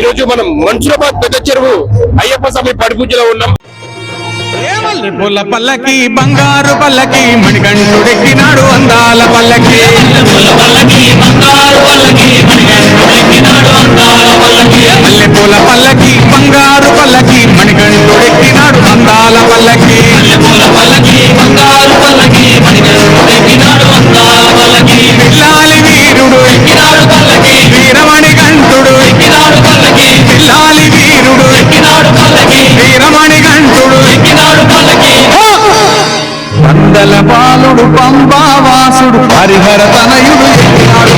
ఈరోజు మనం మన్సూరాబాద్ పెద్ద చెరువు అయ్యప్ప స్వామి పడిపూజలో ఉన్నాం. పూల పల్లకి బంగారు పల్లకి మణికంఠుడెక్కినాడు అందాల పల్లకి మల్లె పూల పల్లకి బంగారు పల్లకి మణికంఠుడెక్కినాడు అందాల పల్లకి పిల్లాలి వీరుడు ఎక్కినాడు పల్లకి వీరమణి కంఠుడు ఎక్కినాడు పల్లకి పిల్లాలి వీరుడు ఎక్కినాడు పల్లకి వీరమణి కంఠుడు ఎక్కినాడు పల్లకి వందల బాలుడు పంబావాసుడు హరిహర తనయుడు ఎక్కినాడు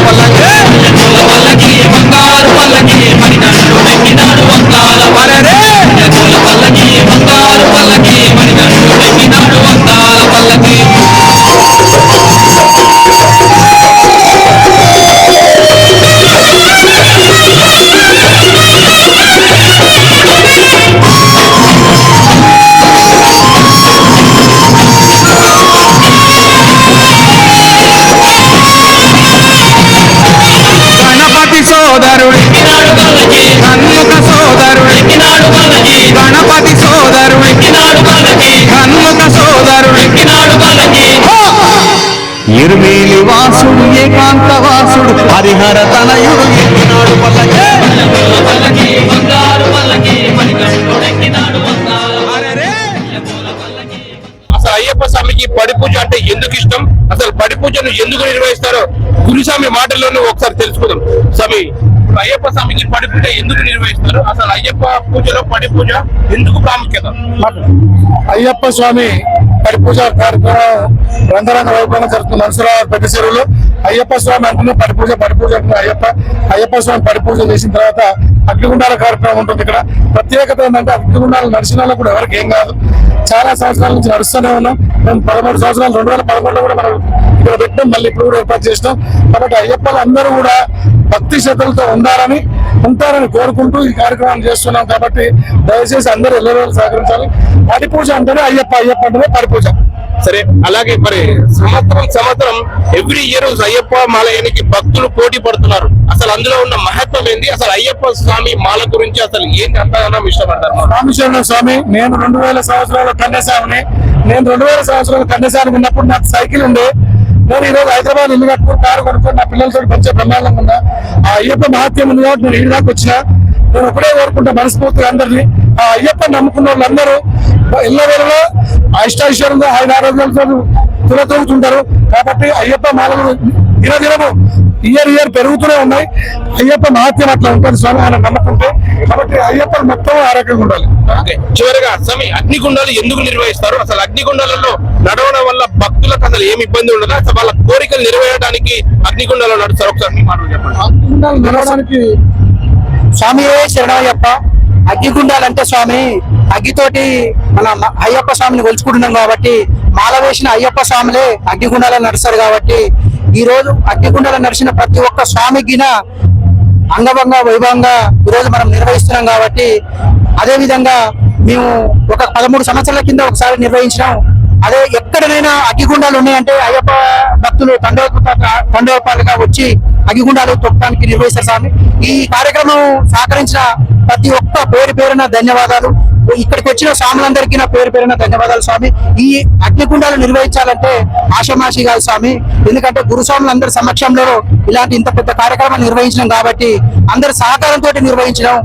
పల్లకి బంగారు పల్లకి మణికంఠుడు ఎక్కినాడు అందాల పల్లకి బంగారు పల్లకి మణికంఠుడు ఎక్కినాడు అందాల పల్లకి సోదరుడు కన్నుక సోదరుడు గణపతి సోదరుడు కన్నుక సోదరుడు ఇరుమేలి వాసుడు ఏకాంత వాసుడు హరిహర తనయుడు ఎక్కినాడు పల్లకి అసలు అయ్యప్ప స్వామికి పడిపూజ అంటే ఎందుకు ఇష్టం, అసలు పడిపూజను ఎందుకు నిర్వహిస్తారో గురుస్వామి మాటల్లోనూ ఒకసారి తెలుసుకుందాం. స్వామి, అయ్యప్ప స్వామికి పడిపూజ ఎందుకు నిర్వహిస్తారు, అసలు అయ్యప్ప పూజలో పడిపూజ ఎందుకు ప్రాముఖ్యత? అయ్యప్ప స్వామి పడిపూజ కార్యక్రమం రంగరంగ వైభవంగా జరుగుతుంది. మన్సూరాబాద్ పెద్ద చెరువులో అయ్యప్ప స్వామి అంటున్న పడిపూజ అంటున్న అయ్యప్ప స్వామి పడిపూజ చేసిన తర్వాత అగ్నిగుండాల కార్యక్రమం ఉంటుంది. ఇక్కడ ప్రత్యేకత ఏంటంటే అగ్నిగుండాలు నడిచిన వాళ్ళకు కూడా ఎవరికి ఏం కాదు. చాలా సంవత్సరాల నుంచి నడుస్తూనే ఉన్నాం. మేము 13 సంవత్సరాలు 2011లో కూడా మనం ఇక్కడ పెట్టాం, మళ్ళీ ఇప్పుడు కూడా ఏర్పాటు చేసినాం. కాబట్టి అయ్యప్పలు అందరూ కూడా భక్తి శ్రద్ధలతో ఉంటారని కోరుకుంటూ ఈ కార్యక్రమాన్ని చేస్తున్నాం. కాబట్టి దయచేసి అందరూ ఎల్లవేళ సహకరించాలి. పడిపూజ అంటేనే అయ్యప్ప అంటేనే పడిపూజ. సరే, అలాగే మరి సంవత్సరం ఎవ్రీ ఇయర్ అయ్యప్ప మాలయానికి భక్తులు పోటీ పడుతున్నారు. అసలు అందులో ఉన్న మహత్వం ఏంటి, అసలు అయ్యప్ప స్వామి మాల గురించి అసలు ఏంటి అంతగానో ఇష్టపడ్డారు? రామచరణ స్వామి, నేను 2000 సంవత్సరాల కన్యాస్వామిని. నేను 2000 సంవత్సరాల కన్యాస్వామి ఉన్నప్పుడు నాకు సైకిల్ ఉండే. నేను ఈరోజు హైదరాబాద్ ఇల్లు కట్టుకుని కారు కొనుక్కొని నా పిల్లలతో మంచిగా బ్రహ్మాండంగా ఉన్నా. ఆ అయ్యప్ప మహత్యం ఉంది కాబట్టి నేను ఇంటి దాకా వచ్చిన. నేను ఒకటే కోరుకుంటా మనస్ఫూర్తిగా అందరినీ, ఆ అయ్యప్ప నమ్ముకున్న వాళ్ళందరూ ఎల్లవేళలో ఇష్టాయిశ్వరంగా ఆయన ఆరోగ్యాలతో తిరగతుంటారు. కాబట్టి అయ్యప్ప మాలలు దినదినము ఇయర్ పెరుగుతూనే ఉన్నాయి. అయ్యప్ప మహత్యం అట్లా ఉంటుంది స్వామి, ఆయన నమ్ముకుంటే. కాబట్టి అయ్యప్ప మొత్తం ఆరోగ్యంగా ఉండాలి. చివరిగా స్వామి, అగ్నిగుండాలు ఎందుకు నిర్వహిస్తారు, అసలు అగ్నిగుండాలలో నడవడం వల్ల భక్తులకు అసలు ఏమి ఇబ్బంది ఉండదు, అసలు వాళ్ళ కోరికలు నెరవేరడానికి అగ్నిగుండాలు నడుస్తారు? ఒకసారి అగ్నిగుండాలు నడవడానికి స్వామి శరణయ్యప్ప. అగ్నిగుండాలంటే స్వామి అగ్గితోటి మన అయ్యప్ప స్వామిని కొలుచుకుంటున్నాం కాబట్టి మాల వేసిన అయ్యప్ప స్వామిలే అగ్నిగుండాలను నడుస్తారు. కాబట్టి ఈ రోజు అగ్నిగుండాలను నడిచిన ప్రతి ఒక్క స్వామికిన అంగభంగా వైభవంగా ఈరోజు మనం నిర్వహిస్తున్నాం. కాబట్టి అదే విధంగా మేము ఒక 13 సంవత్సరాల కింద ఒకసారి నిర్వహించినాం. అదే ఎక్కడైనా అగ్గిగుండాలు ఉన్నాయంటే అయ్యప్ప భక్తులు తండోపాలుగా వచ్చి అగ్గిగుండాలు తొక్కడానికి నిర్వహిస్తారు స్వామి. ఈ కార్యక్రమం సహకరించిన ప్రతి ఒక్క పేరున ధన్యవాదాలు. ఇక్కడికి వచ్చిన స్వాములందరికీ నా పేరున ధన్యవాదాలు స్వామి. ఈ అగ్నిగుండాలు నిర్వహించాలంటే ఆషామాషి కాదు స్వామి. ఎందుకంటే గురుస్వాములందరి సమక్షంలో ఇలాంటి ఇంత పెద్ద కార్యక్రమాలు నిర్వహించినాం కాబట్టి అందరి సహకారంతో నిర్వహించడం.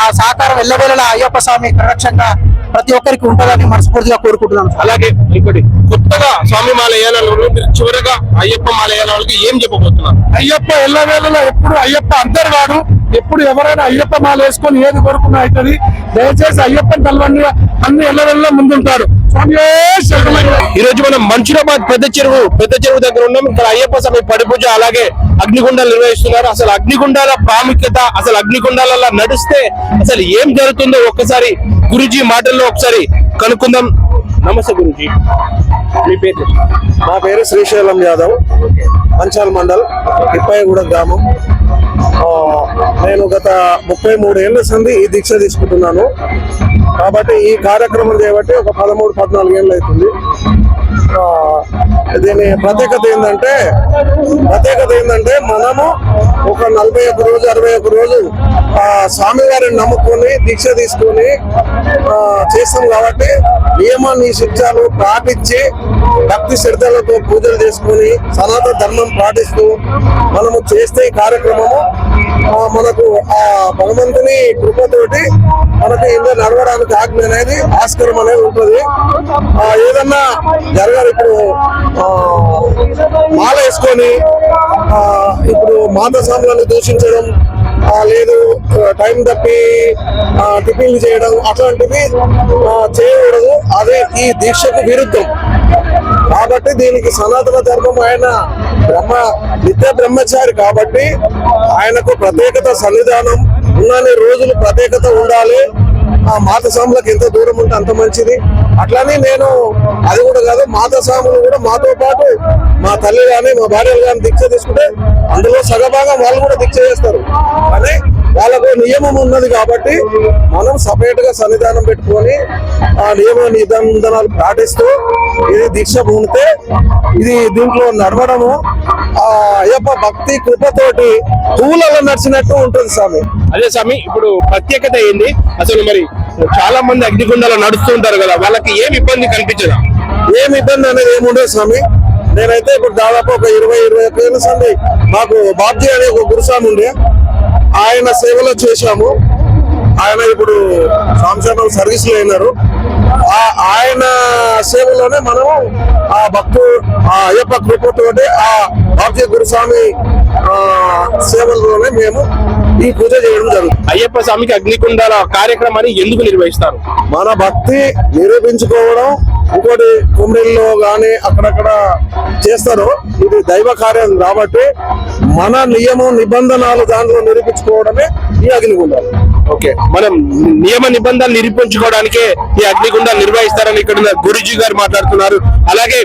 ఆ సహకారం ఎల్లవేళలా అయ్యప్ప స్వామి పరిరక్షంగా ప్రతి ఒక్కరికి ఉంటుందని మనస్ఫూర్తిగా కోరుకుంటున్నాను. అలాగే ఇంకోటి, కొత్తగా స్వామి మాలయాలలో చివరగా అయ్యప్ప మాలయాలకి ఏం చెప్పబోతున్నారు? అయ్యప్ప ఎల్లవేళలో ఎప్పుడు అయ్యప్ప అంతర్వాడు. ఎప్పుడు ఎవరైనా అయ్యప్ప మాల వేసుకొని ఏది కోరుకున్నా అవుతుంది. దయచేసి అయ్యప్పని తలవండి అన్ని ఎల్లవేళలో ముందుంటారు. ఈ రోజు మనం మన్సూరాబాద్ పెద్ద చెరువు దగ్గర ఉన్నాం. ఇక్కడ అయ్యప్ప స్వామి పడిపూజ అలాగే అగ్నిగుండాలు నిర్వహిస్తున్నారు. అసలు అగ్నిగుండాల ప్రాముఖ్యత, అసలు అగ్నిగుండాలలో నడిస్తే అసలు ఏం జరుగుతుందో ఒక్కసారి గురుజీ మాటల్లో ఒకసారి కనుక్కుందాం. నమస్తే గురుజీ, మీ పేరు? మా పేరు శ్రీశైలం యాదవ్, మంచాల్ మండల్, ఇప్పాయిగూడ గ్రామం. నేను గత 33 ఏళ్ల సంది ఈ దీక్ష తీసుకుంటున్నాను. కాబట్టి ఈ కార్యక్రమం చేయబట్టి ఒక 13-14 ఏళ్ళు అవుతుంది. దీని ప్రత్యేకత ఏంటంటే మనము ఒక 41 రోజు 61 రోజు స్వామివారిని నమ్ముకొని దీక్ష తీసుకొని చేస్తాం కాబట్టి నియమ నిషిద్ధాలు పాటించి భక్తి శ్రద్ధలతో పూజలు చేసుకొని సనాతన ధర్మం పాటిస్తూ మనము చేస్తే ఈ కార్యక్రమము మనకు ఆ భగవంతుని కృపతోటి మనకి ఇందులో నడవడానికి ఆజ్ఞ అనేది ఆస్కారం అనేది ఉంటుంది. ఏదన్నా జరగాలి ఇప్పుడు మాల వేసుకొని ఇప్పుడు మాత స్వాములను దూషించడం లేదు, టైం తప్పి టిఫిన్లు చేయడం అట్లాంటివి చేయకూడదు. అదే ఈ దీక్షకు విరుద్ధం. కాబట్టి దీనికి సనాతన ధర్మం ఆయన నిత్య బ్రహ్మచారి కాబట్టి ఆయనకు ప్రత్యేకత సన్నిధానం ఉన్నన్ని రోజులు ప్రత్యేకత ఉండాలి. ఆ మాత స్వాములకు ఎంత దూరం ఉంటే అంత మంచిది. అట్లానే నేను అది కూడా కాదు, మాత స్వాములు కూడా మాతో పాటు మా తల్లి కానీ మా భార్యలు కానీ దీక్ష తీసుకుంటే అందులో సగభాగం వాళ్ళు కూడా దీక్ష చేస్తారు. కానీ వాళ్ళకు నియమం ఉన్నది కాబట్టి మనం సపరేట్ గా సన్నిధానం పెట్టుకొని ఆ నియమ నిబంధనలు పాటిస్తూ ఇది దీక్ష పూనితే ఇది దీంట్లో నడవడము ఆ అయ్యప్ప భక్తి కృపతోటి పూలలో నడిచినట్టు ఉంటుంది స్వామి. అదే స్వామి, ఇప్పుడు ప్రత్యేకత ఏంది అసలు? మరి చాలా మంది అగ్నిగుండాలు నడుస్తూ ఉంటారు కదా, వాళ్ళకి ఏమి ఇబ్బంది కనిపించదా? ఏమి ఇబ్బంది అనేది ఏముండదు స్వామి. నేనైతే ఇప్పుడు దాదాపు ఒక 20-21 ఏళ్ళ సంది మాకు బాబ్జీ అనే ఒక గురుస్వామి ఉండే, ఆయన సేవలో చేశాము. ఆయన ఇప్పుడు సంవత్సరం సర్వీస్ లో అయినారు. ఆయన సేవలోనే మనము ఆ ఆ అయ్యప్ప కృపతోటి ఆ బాబ్జీ గురుస్వామి సేవలోనే మేము ఈ పూజ చేయడం జరుగుతుంది. అయ్యప్ప స్వామికి అగ్నిగుండాల కార్యక్రమాన్ని ఎందుకు నిర్వహిస్తారు? మన భక్తి నిరూపించుకోవడం, ఇంకోటి కుమ్మిల్లో గాని అక్కడక్కడ చేస్తారు. ఇది దైవ కార్యం కాబట్టి మన నియమం నిబంధనలు దాంట్లో నిరూపించుకోవడమే ఈ అగ్నిగుండాలు. ఓకే, మనం నియమ నిబంధనలు నిరూపించుకోవడానికే ఈ అగ్నిగుండాలు నిర్వహిస్తారని ఇక్కడ గురుజీ గారు మాట్లాడుతున్నారు. అలాగే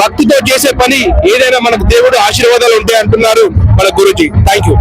భక్తితో చేసే పని ఏదైనా మనకు దేవుడు ఆశీర్వాదాలు ఉంటాయి అంటున్నారు మన గురుజీ. Thank you.